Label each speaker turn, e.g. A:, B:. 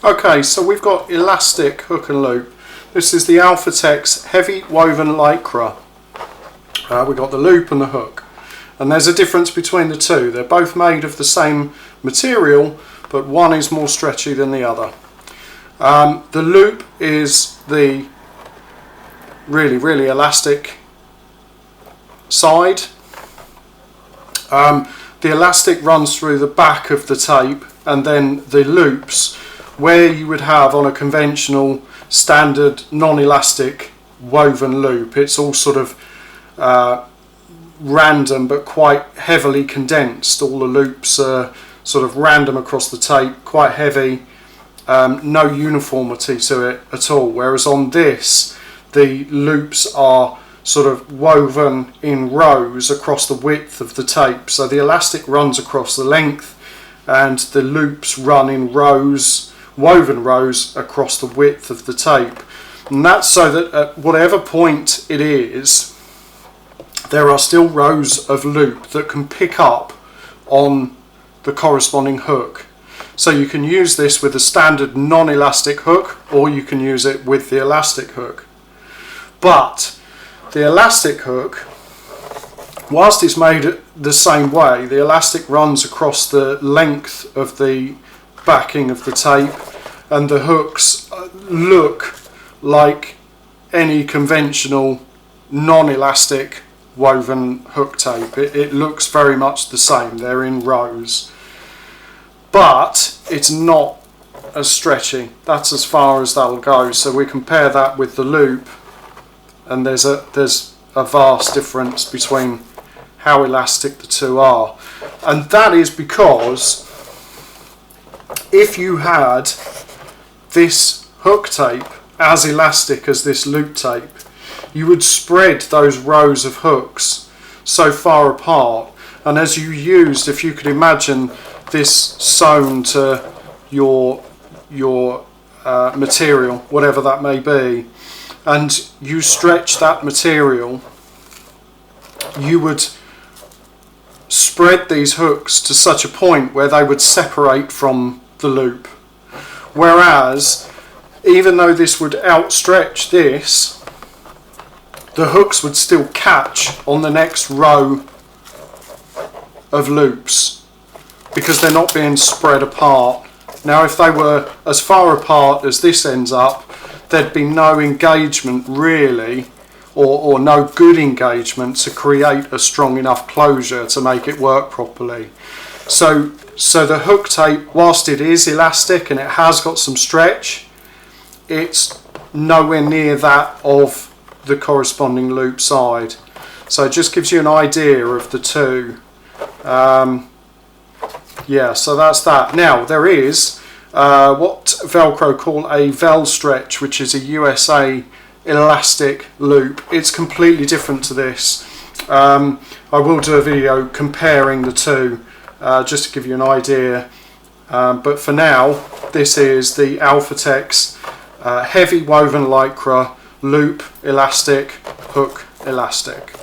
A: Okay, so we've got elastic hook and loop. This is the Alfatex heavy woven Lycra. We've got the loop and the hook. And there's a difference between the two. They're both made of the same material, but one is more stretchy than the other. The loop is the really elastic side. The elastic runs through the back of the tape, and then the loops, where you would have on a conventional standard non-elastic woven loop, it's all sort of random but quite heavily condensed. All the loops are sort of random across the tape, quite heavy, no uniformity to it at all, whereas on this the loops are sort of woven in rows across the width of the tape. So the elastic runs across the length and the loops run in rows, woven rows across the width of the tape. And that's so that at whatever point it is, there are still rows of loop that can pick up on the corresponding hook. So you can use this with a standard non-elastic hook, or you can use it with the elastic hook. But the elastic hook, whilst it's made the same way, the elastic runs across the length of the backing of the tape, and the hooks look like any conventional non-elastic woven hook tape. It looks very much the same. They're in rows, but it's not as stretchy. That's as far as that'll go. So we compare that with the loop, and there's a vast difference between how elastic the two are. And that is because if you had this hook tape as elastic as this loop tape, you would spread those rows of hooks so far apart, and as you used, if you could imagine this sewn to your material, whatever that may be, and you stretch that material, you would spread these hooks to such a point where they would separate from the loop. Whereas, even though this would outstretch this, the hooks would still catch on the next row of loops because they're not being spread apart. Now, if they were as far apart as this ends up, there'd be no engagement really, or no good engagement to create a strong enough closure to make it work properly. So the hook tape, whilst it is elastic and it has got some stretch, it's nowhere near that of the corresponding loop side. So it just gives you an idea of the two. Yeah, so that's that. Now there is what Velcro call a Velstretch, which is a USA elastic loop. It's completely different to this. I will do a video comparing the two just to give you an idea, but for now this is the Alfatex heavy woven Lycra loop elastic hook elastic.